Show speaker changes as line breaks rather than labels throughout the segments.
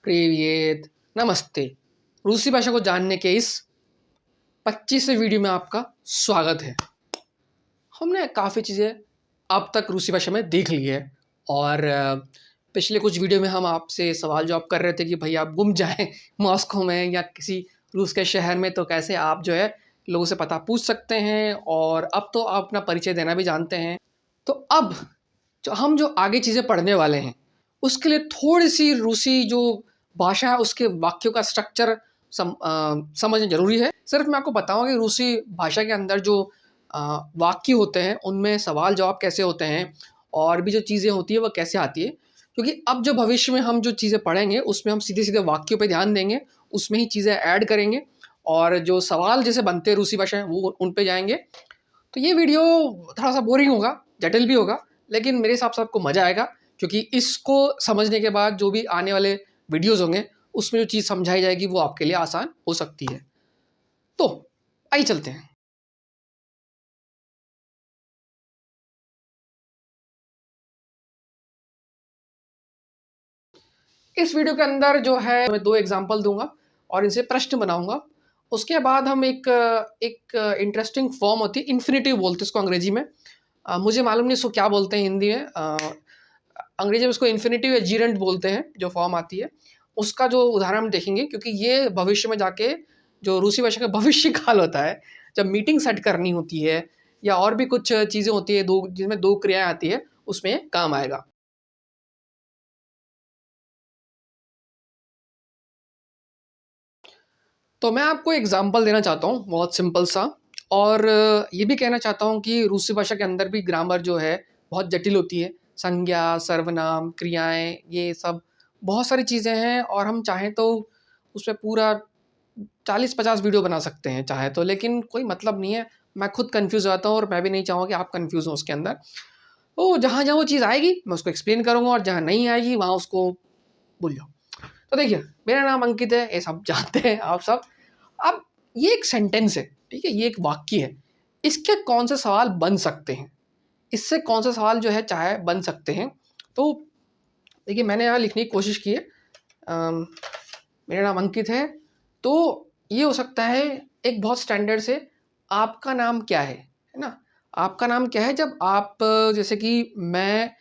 प्रिवियत नमस्ते। रूसी भाषा को जानने के इस 25वें वीडियो में आपका स्वागत है। हमने काफ़ी चीज़ें अब तक रूसी भाषा में देख ली है और पिछले कुछ वीडियो में हम आपसे सवाल जवाब कर रहे थे कि भाई आप गुम जाएं मॉस्को में या किसी रूस के शहर में तो कैसे आप जो है लोगों से पता पूछ सकते हैं, और अब तो आप अपना परिचय देना भी जानते हैं। तो अब हम जो आगे चीज़ें पढ़ने वाले हैं उसके लिए थोड़ी सी रूसी जो भाषा है उसके वाक्यों का स्ट्रक्चर समझना जरूरी है। सिर्फ मैं आपको बताऊंगा कि रूसी भाषा के अंदर जो वाक्य होते हैं उनमें सवाल जवाब कैसे होते हैं और भी जो चीज़ें होती है वह कैसे आती है, क्योंकि अब जो भविष्य में हम जो चीज़ें पढ़ेंगे उसमें हम सीधे सीधे वाक्यों पे ध्यान देंगे, उसमें ही चीज़ें ऐड करेंगे और जो सवाल जैसे बनते हैं रूसी भाषा में वो उन पे जाएंगे। तो ये वीडियो थोड़ा सा बोरिंग होगा, जटिल भी होगा, लेकिन मेरे हिसाब से आपको मज़ा आएगा, क्योंकि इसको समझने के बाद जो भी आने वाले वीडियोस होंगे उसमें जो चीज़ समझाई जाएगी वो आपके लिए आसान हो सकती है। तो आइए चलते हैं। इस वीडियो के अंदर जो है मैं 2 एग्जांपल दूंगा और इनसे प्रश्न बनाऊंगा। उसके बाद हम एक एक इंटरेस्टिंग फॉर्म होती है, इन्फिनेटिव बोलते हैं इसको अंग्रेजी में। मुझे मालूम नहीं इसको क्या बोलते हैं हिंदी में। अंग्रेजी में इसको इन्फिनेटिव या जीरेंट बोलते हैं जो फॉर्म आती है। उसका जो उदाहरण हम देखेंगे, क्योंकि ये भविष्य में जाके जो रूसी भाषा का भविष्य काल होता है, जब मीटिंग सेट करनी होती है या और भी कुछ चीज़ें होती है दो जिसमें 2 क्रियाएं आती है, उसमें काम आएगा। तो मैं आपको एग्जांपल देना चाहता हूँ बहुत सिंपल सा, और ये भी कहना चाहता हूँ कि रूसी भाषा के अंदर भी ग्रामर जो है बहुत जटिल होती है। संज्ञा, सर्वनाम, क्रियाएं, ये सब बहुत सारी चीज़ें हैं और हम चाहें तो उसमें पूरा 40-50 वीडियो बना सकते हैं चाहे तो, लेकिन कोई मतलब नहीं है। मैं खुद कन्फ्यूज़ हो जाता हूँ और मैं भी नहीं चाहूँगा कि आप कन्फ्यूज़ हो उसके अंदर। तो जहाँ जहाँ वो चीज़ आएगी मैं उसको एक्सप्लेन करूँगा और जहाँ नहीं आएगी वहाँ उसको भूल जाओ। तो देखिए, मेरा नाम अंकित है, ये सब जानते हैं आप सब। अब ये एक सेंटेंस है, ठीक है, ये एक वाक्य है। इसके कौन से सवाल बन सकते हैं, इससे कौन से सवाल जो है चाहे बन सकते हैं। तो देखिए, मैंने यहाँ लिखने की कोशिश की है। मेरा नाम अंकित है, तो ये हो सकता है एक बहुत स्टैंडर्ड से आपका नाम क्या है ना। आपका नाम क्या है, जब आप जैसे कि मैं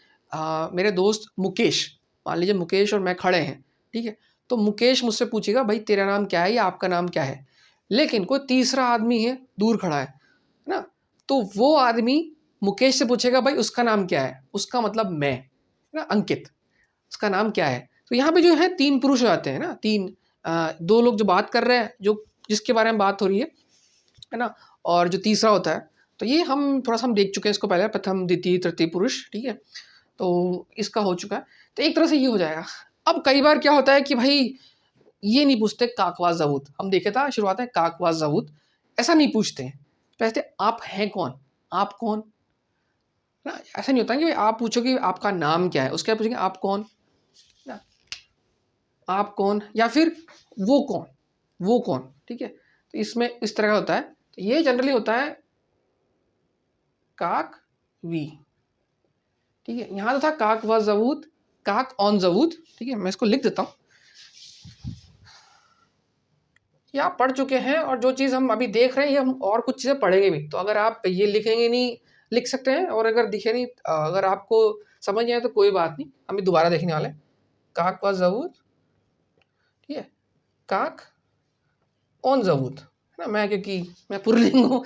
मेरे दोस्त मुकेश, मान लीजिए मुकेश और मैं खड़े हैं, ठीक है, तो मुकेश मुझसे पूछेगा भाई तेरा नाम क्या है या आपका नाम क्या है। लेकिन कोई तीसरा आदमी है दूर खड़ा है ना, तो वो आदमी मुकेश से पूछेगा भाई उसका नाम क्या है, उसका मतलब मैं, है ना, अंकित, उसका नाम क्या है। तो यहाँ पे जो है 3 पुरुष हो जाते हैं ना, 3 2 लोग जो बात कर रहे हैं, जो जिसके बारे में बात हो रही है ना, और जो तीसरा होता है। तो ये हम थोड़ा सा हम देख चुके हैं इसको पहले, प्रथम, द्वितीय, तृतीय पुरुष, ठीक है। तो इसका हो चुका है, तो एक तरह से ये हो जाएगा। अब कई बार क्या होता है कि भाई ये नहीं पूछते काक वास ज़बूत, हम देखे था शुरुआत में काक वास ज़बूत, ऐसा नहीं पूछते हैं। कहते आप हैं कौन, आप कौन ना, ऐसा नहीं होता कि आप पूछोगे आपका नाम क्या है, उसके बाद पूछेंगे आप कौन ना, आप कौन या फिर वो कौन, वो कौन, ठीक है। तो इसमें इस तरह का होता है। तो ये जनरली होता है काक वी, ठीक है। यहाँ तो था काक व ज़बूत, काक ऑन ज़बूत, ठीक है। मैं इसको लिख देता हूँ, ये आप पढ़ चुके हैं और जो चीज़ हम अभी देख रहे हैं ये हम और कुछ चीज़ें पढ़ेंगे भी। तो अगर आप ये लिखेंगे नहीं, लिख सकते हैं, और अगर दिखे नहीं, अगर आपको समझ नहीं आए तो कोई बात नहीं, हम ये दोबारा देखने वाले हैं। काक व ज़बूत, ठीक है, काक ऑन ज़बूत, है ना। मैं क्योंकि मैं पुल्लिंग हूँ,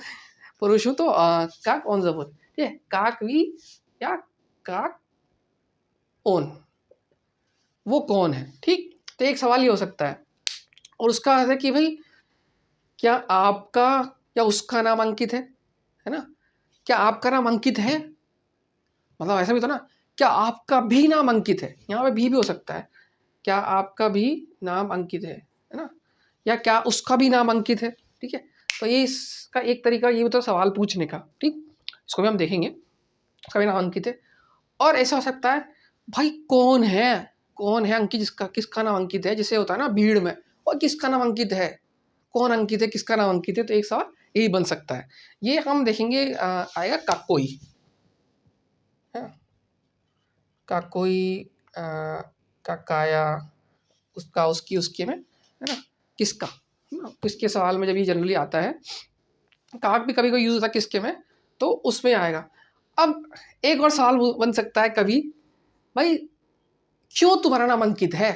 पुरुष हूँ, तो काक ऑन ज़बूत, ठीक है, काक वी या काक ऑन, वो कौन है, ठीक। तो एक सवाल ये हो सकता है, और उसका है कि भाई क्या आपका या उसका नाम अंकित है ना। क्या आपका नाम अंकित है, मतलब ऐसा भी तो ना, क्या आपका भी नाम अंकित है, यहाँ पे भी हो सकता है। क्या आपका भी नाम अंकित है ना, या क्या उसका भी नाम अंकित है, ठीक है। तो ये इसका एक तरीका ये होता है सवाल पूछने का, ठीक। इसको भी हम देखेंगे, उसका भी नाम अंकित है। और ऐसा हो सकता है भाई कौन है, कौन है अंकित, जिसका किसका नाम अंकित है, जिसे होता है ना भीड़ में, और किसका नाम अंकित है, कौन अंकित है, किसका नाम अंकित है। तो एक सवाल यही बन सकता है। ये हम देखेंगे आएगा काकोई, है काकोई, काकाया, उसका, उसकी, उसके में, है ना, किसका, है ना, किसके सवाल में जब ये जनरली आता है, काक भी कभी कोई यूज़ होता है किसके में, तो उसमें आएगा। अब एक और सवाल बन सकता है कभी, भाई क्यों तुम्हारा नाम अंकित है,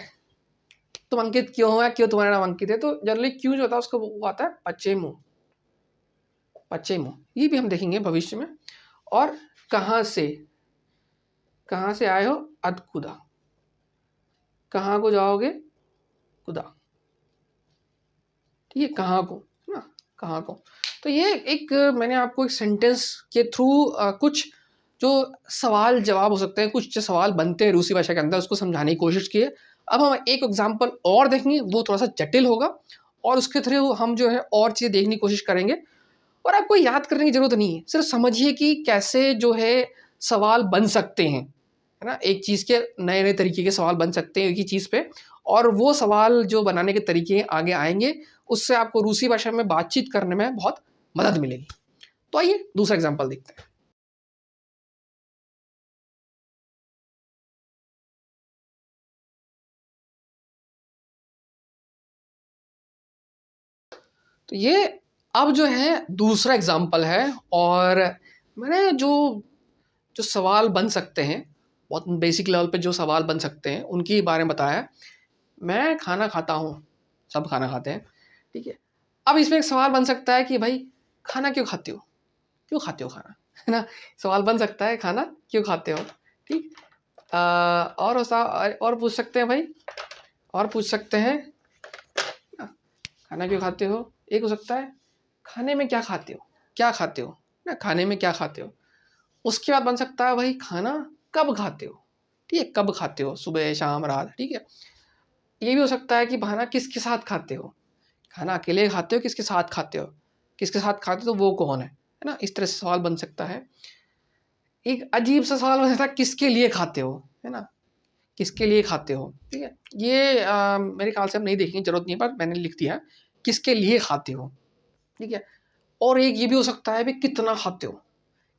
तुम अंकित क्यों हो, क्यों तुम्हारा नाम अंकित है, तो जनरली क्यों जो होता है उसको वो आता है पचेमो, पचेमो, ये भी हम देखेंगे भविष्य में। और कहाँ से, कहाँ से आए हो, अदकुदा, कहाँ को जाओगे, कुदा, ठीक है, कहाँ को, है ना, कहाँ को। तो ये एक मैंने आपको एक सेंटेंस के थ्रू कुछ जो सवाल जवाब हो सकते हैं, कुछ जो सवाल बनते हैं रूसी भाषा के अंदर, उसको समझाने की कोशिश की है। अब हम एक एग्जांपल और देखेंगे, वो थोड़ा सा जटिल होगा, और उसके थ्रू हम जो है और चीज़ें देखने की कोशिश करेंगे। और आपको याद करने की ज़रूरत नहीं है, सिर्फ समझिए कि कैसे जो है सवाल बन सकते हैं, है ना, एक चीज़ के नए नए तरीके के सवाल बन सकते हैं एक ही चीज़ पे, और वो सवाल जो बनाने के तरीके आगे आएंगे, उससे आपको रूसी भाषा में बातचीत करने में बहुत मदद मिलेगी। तो आइए दूसरा एग्जाम्पल देखते हैं। तो ये अब जो है दूसरा एग्जाम्पल है, और मैंने जो जो सवाल बन सकते हैं, बहुत बेसिक लेवल पे जो सवाल बन सकते हैं उनके बारे में बताया है। मैं खाना खाता हूँ, सब खाना खाते हैं, ठीक है। अब इसमें एक सवाल बन सकता है कि भाई खाना क्यों खाते हो, क्यों खाते हो खाना, है ना, सवाल बन सकता है खाना क्यों खाते हो, ठीक। और पूछ सकते हैं भाई, और पूछ सकते हैं खाना क्यों खाते हो, एक हो सकता है खाने में क्या खाते हो, क्या खाते हो ना, खाने में क्या खाते हो। उसके बाद बन सकता है भाई खाना कब खाते हो, ठीक है, कब खाते हो, सुबह शाम रात, ठीक है। ये भी हो सकता है कि खाना किसके साथ खाते हो, खाना अकेले खाते हो किसके साथ खाते हो, किसके साथ खाते हो तो वो कौन है ना, इस तरह से सवाल बन सकता है। एक अजीब सा सवाल बन सकता है किसके लिए खाते हो, है ना, किसके लिए खाते हो, ठीक है। ये मेरे ख्याल से हम नहीं देखने की जरूरत नहीं है, पर मैंने लिख दिया किसके लिए खाते हो, ठीक है। और एक ये भी हो सकता है भी कितना खाते हो,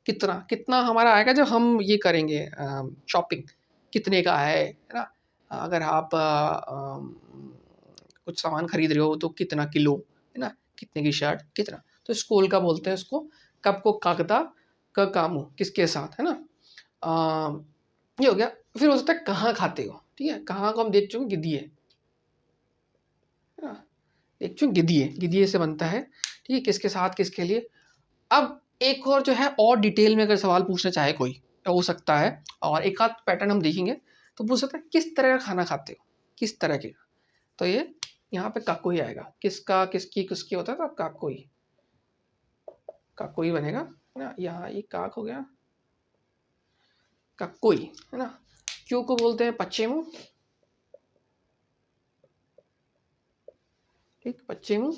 कितना, कितना हमारा आएगा जब हम ये करेंगे शॉपिंग, कितने का है ना, अगर आप कुछ सामान खरीद रहे हो तो कितना किलो, है ना, कितने की शर्ट, कितना, तो स्कूल का बोलते हैं उसको, कब को कागदा, क कामू, किसके साथ, है ना। अ, ये हो गया। फिर हो सकता है कहाँ खाते हो, ठीक है, कहाँ को हम देख चुके गिद्दिए, है ना, देख चुके गिद्दिए, गिद्दिए से बनता है, ठीक है, किसके साथ किसके लिए। अब एक और जो है और डिटेल में अगर सवाल पूछना चाहे कोई तो हो सकता है, और एक आध पैटर्न हम देखेंगे, तो पूछ सकता है किस तरह का खाना खाते हो, किस तरह के, तो ये यहाँ पे काकोई आएगा, किसका, किसकी, किसकी होता है तो काकोई, काकोई बनेगा, है ना, यहाँ ये काक हो गया, काकोई, है ना। क्यों को बोलते हैं पच्चेमू, ठीक, पच्चेमू,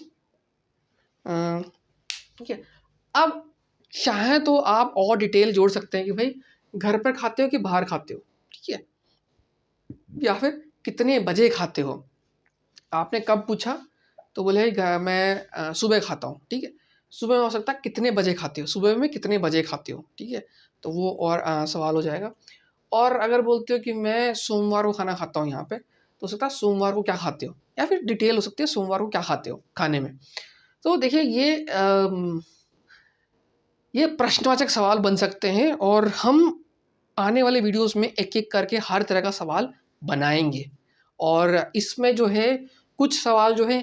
ठीक है। अब चाहे तो आप और डिटेल जोड़ सकते हैं कि भाई घर पर खाते हो कि बाहर खाते हो, ठीक है, या फिर कितने बजे खाते हो। आपने कब पूछा तो बोले मैं सुबह खाता हूँ, ठीक है, सुबह में हो सकता है कितने बजे खाते हो, सुबह में कितने बजे खाते हो, ठीक है, तो वो और सवाल हो जाएगा। और अगर बोलते हो कि मैं सोमवार को खाना खाता हूँ यहाँ पे, तो हो सकता है सोमवार को क्या खाते हो, या फिर डिटेल हो सकती है सोमवार को क्या खाते हो खाने में। तो देखिए ये प्रश्नवाचक सवाल बन सकते हैं, और हम आने वाले वीडियोस में एक एक करके हर तरह का सवाल बनाएंगे। और इसमें जो है कुछ सवाल जो है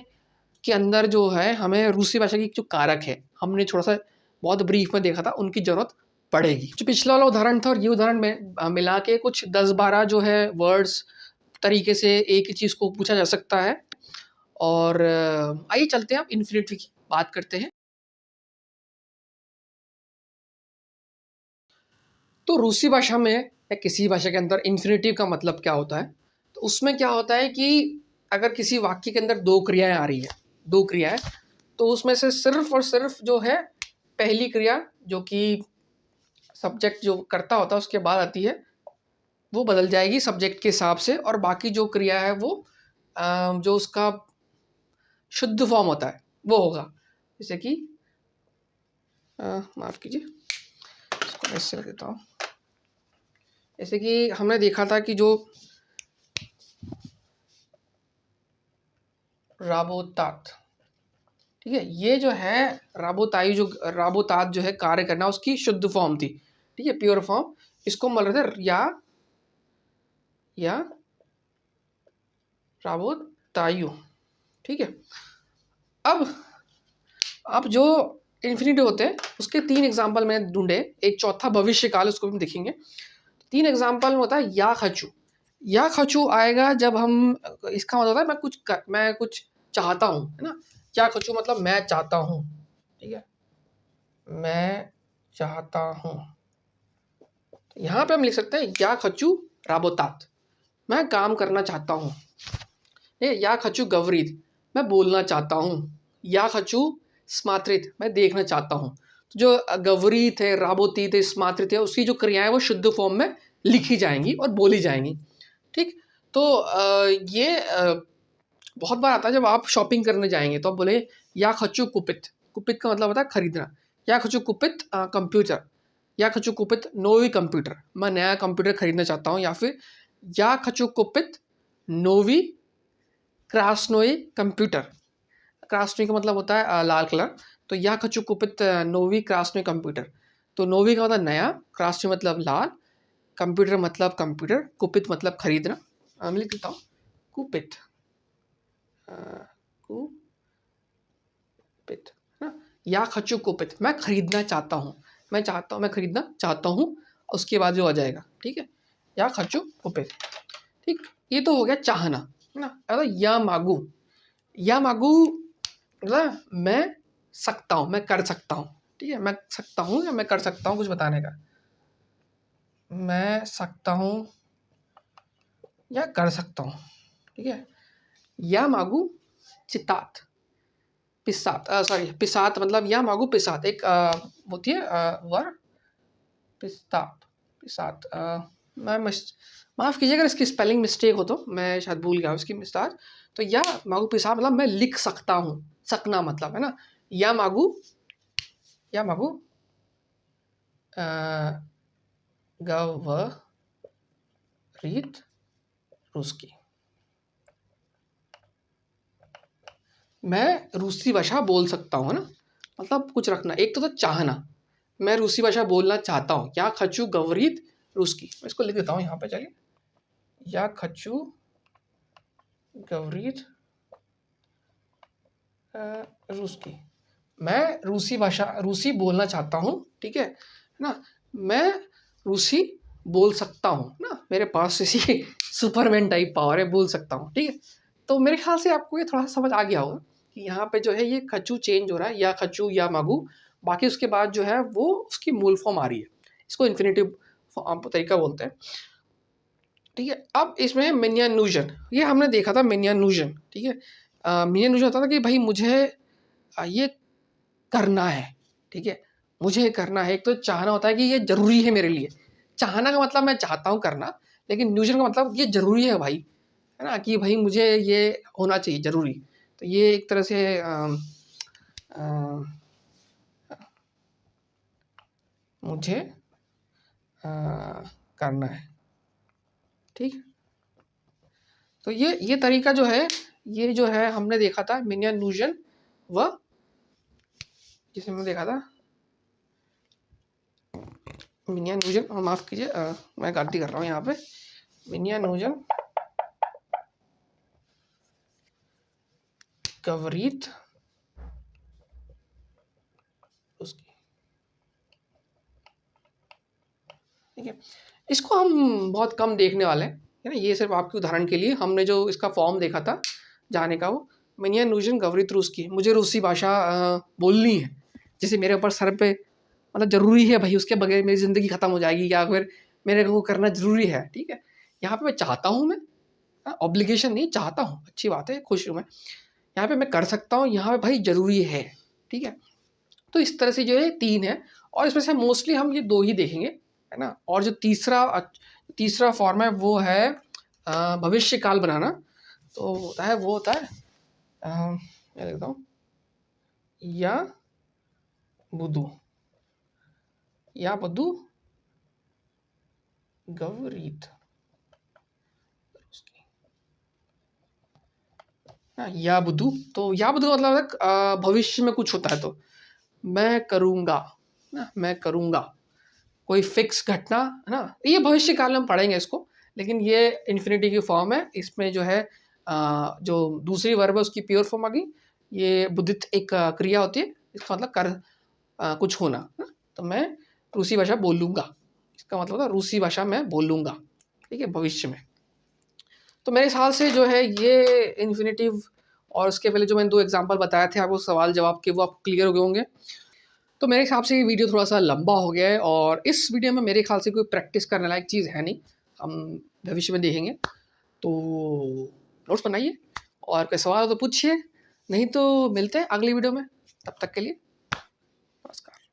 के अंदर जो है हमें रूसी भाषा की जो कारक है, हमने थोड़ा सा बहुत ब्रीफ में देखा था, उनकी ज़रूरत पड़ेगी। जो पिछला वाला उदाहरण था और ये उदाहरण में मिला के कुछ 10-12 जो है वर्ड्स तरीके से एक ही चीज़ को पूछा जा सकता है। और आइए चलते हैं, अब इन्फिनिटी की बात करते हैं। तो रूसी भाषा में या किसी भाषा के अंदर इन्फिनिटिव का मतलब क्या होता है, तो उसमें क्या होता है कि अगर किसी वाक्य के अंदर दो क्रियाएं आ रही है, दो क्रियाएं, तो उसमें से सिर्फ और सिर्फ जो है पहली क्रिया जो कि सब्जेक्ट जो करता होता है उसके बाद आती है, वो बदल जाएगी सब्जेक्ट के हिसाब से, और बाकी जो क्रिया है वो जो उसका शुद्ध फॉर्म होता है वो होगा। जैसे कि माफ़ कीजिए, इसको ऐसे कर देता हूँ। जैसे कि हमने देखा था कि जो राबोतात। ठीक है, ये जो है राबोतात जो है कार्य करना, उसकी शुद्ध फॉर्म थी। ठीक है, प्योर फॉर्म। इसको बोल रहे थे या राबोतायु। ठीक है, अब जो इन्फिनिटिव होते हैं उसके 3 एग्जाम्पल मैंने ढूंढे, एक चौथा भविष्य काल, उसको भी देखेंगे। 3 एग्जाम्पल में होता है या खचू। या खचू आएगा जब हम, इसका मतलब होता है मैं कुछ चाहता हूँ, है ना। या खचू मतलब मैं चाहता हूँ। ठीक है, मैं चाहता हूँ। यहाँ पे हम लिख सकते हैं या खचू राबोतात, मैं काम करना चाहता हूँ। या खचू गवरीत, मैं बोलना चाहता हूँ। या खचू स्मात्रित, मैं देखना चाहता हूँ। तो जो गवरीत है, राबोतीत है, स्मात्रित है, उसकी जो क्रियाएं वो शुद्ध फॉर्म में लिखी जाएंगी और बोली जाएंगी। ठीक, तो ये बहुत बार आता है जब आप शॉपिंग करने जाएंगे तो आप बोले या खचू कुपित। कुपित का मतलब होता है खरीदना। या खचू कुपित कंप्यूटर, या खचू कुपित नोवी कंप्यूटर, मैं नया कंप्यूटर खरीदना चाहता हूँ। या फिर या खचू कुपित नोवी क्रास्नोई कंप्यूटर। क्रास्नोई का मतलब होता है लाल कलर, तो या खचू कुपित नोवी क्रास्नोई कंप्यूटर। तो नोवी का मतलब नया, क्रास्नोई मतलब लाल, कंप्यूटर मतलब कंप्यूटर, कुपित मतलब खरीदना। मैं लिख देता हूँ कुपित, कुपित ना। या खचू कुपित, मैं खरीदना चाहता हूँ, मैं खरीदना चाहता हूँ, उसके बाद जो आ जाएगा। ठीक है, या खचू कुपित। ठीक, ये तो हो गया चाहना, है ना। अगर या मागू, या मागू मतलब मैं सकता हूँ, मैं कर सकता हूँ। ठीक है, मैं सकता हूँ या मैं कर सकता हूँ कुछ बताने का, मैं सकता हूँ या कर सकता हूँ। ठीक है, या मागू चितात, पिसात, सॉरी पिसात मतलब या मागू पिसात, एक होती है वर्ड पिस्ताप, पिसात। मैं माफ़ कीजिएगा अगर इसकी स्पेलिंग मिस्टेक हो तो, मैं शायद भूल गया उसकी मिस्तार। तो या मागू पिसात मतलब मैं लिख सकता हूँ, सकना मतलब, है ना। या मागू गवरीत रूसकी, मैं रूसी भाषा बोल सकता हूँ, है ना। मतलब कुछ रखना, एक तो चाहना, मैं रूसी भाषा बोलना चाहता हूँ। या खचू गवरीत रूसकी, मैं इसको लिख देता हूँ यहाँ पे, चलिए। या खचू गवरीत रूसकी, मैं रूसी बोलना चाहता हूँ। ठीक है ना, मैं रूसी बोल सकता हूँ ना, मेरे पास इसी सुपरमैन टाइप पावर है, बोल सकता हूँ। ठीक है, तो मेरे ख्याल से आपको ये थोड़ा सा समझ आ गया होगा कि यहाँ पे जो है ये खचू चेंज हो रहा है, या खचू या मागू। बाकी उसके बाद जो है वो उसकी मूल फॉर्म आ रही है, इसको इन्फिनेटिव तरीका बोलते हैं। ठीक है, अब इसमें मिनियानूजन, ये हमने देखा था मिनियानूजन। ठीक है, मिनियानूजन होता था कि भाई मुझे ये करना है। ठीक है, मुझे करना है। एक तो चाहना होता है कि ये ज़रूरी है मेरे लिए, चाहना का मतलब मैं चाहता हूँ करना, लेकिन न्यूजन का मतलब ये ज़रूरी है भाई, है ना, कि भाई मुझे ये होना चाहिए ज़रूरी। तो ये एक तरह से मुझे करना है। ठीक, तो ये तरीका जो है, ये जो है हमने देखा था मिनियानूजन, व जिसे हमने देखा था मिनियानूजन, माफ़ कीजिए मैं गलती कर रहा हूँ यहाँ पे, मिनियानूजन गवरीत उसकी। ठीक है, इसको हम बहुत कम देखने वाले हैं, है ना। ये सिर्फ आपके उदाहरण के लिए हमने जो इसका फॉर्म देखा था जाने का, वो मिनियानूजन गवरीत रूसकी, मुझे रूसी भाषा बोलनी है, जैसे मेरे ऊपर सर पे मतलब ज़रूरी है भाई, उसके बगैर मेरी ज़िंदगी ख़त्म हो जाएगी, या फिर मेरे को करना ज़रूरी है। ठीक है, यहाँ पे मैं चाहता हूँ, मैं ऑब्लिगेशन नहीं, चाहता हूँ, अच्छी बात है, खुश हूँ मैं। यहाँ पे मैं कर सकता हूँ, यहाँ पे भाई ज़रूरी है। ठीक है, तो इस तरह से जो है 3 है, और इसमें से मोस्टली हम ये 2 ही देखेंगे, है ना। और जो तीसरा फॉर्म है वो है भविष्य काल बनाना। तो होता है, वो होता है मैं लिखता हूँ या बुधु, या बुधु गवरीत। या बुद्धू, तो या बुद्धू का मतलब है भविष्य में कुछ होता है तो मैं करूँगा, ना मैं करूँगा, कोई फिक्स घटना है ना, ये भविष्य काल में हम पढ़ेंगे इसको, लेकिन ये इन्फिनिटी की फॉर्म है। इसमें जो है जो दूसरी वर्ब है उसकी प्योर फॉर्म आ गई। ये बुद्धित एक क्रिया होती है, इसका मतलब कर कुछ होना है। तो मैं रूसी भाषा बोलूँगा, इसका मतलब था रूसी भाषा मैं बोलूँगा, ठीक है, भविष्य में। तो मेरे ख्याल से जो है ये इन्फिनिटिव और उसके पहले जो मैंने 2 एग्ज़ाम्पल बताए थे आपको सवाल जवाब के, वो आप क्लियर हो गए होंगे। तो मेरे हिसाब से ये वीडियो थोड़ा-सा लंबा हो गया है और इस वीडियो में मेरे ख्याल से कोई प्रैक्टिस करने लायक चीज़ है नहीं। हम भविष्य में देखेंगे। तो नोट्स बनाइए और कोई सवाल हो तो पूछिए, नहीं तो मिलते हैं अगली वीडियो में। तब तक के लिए नमस्कार।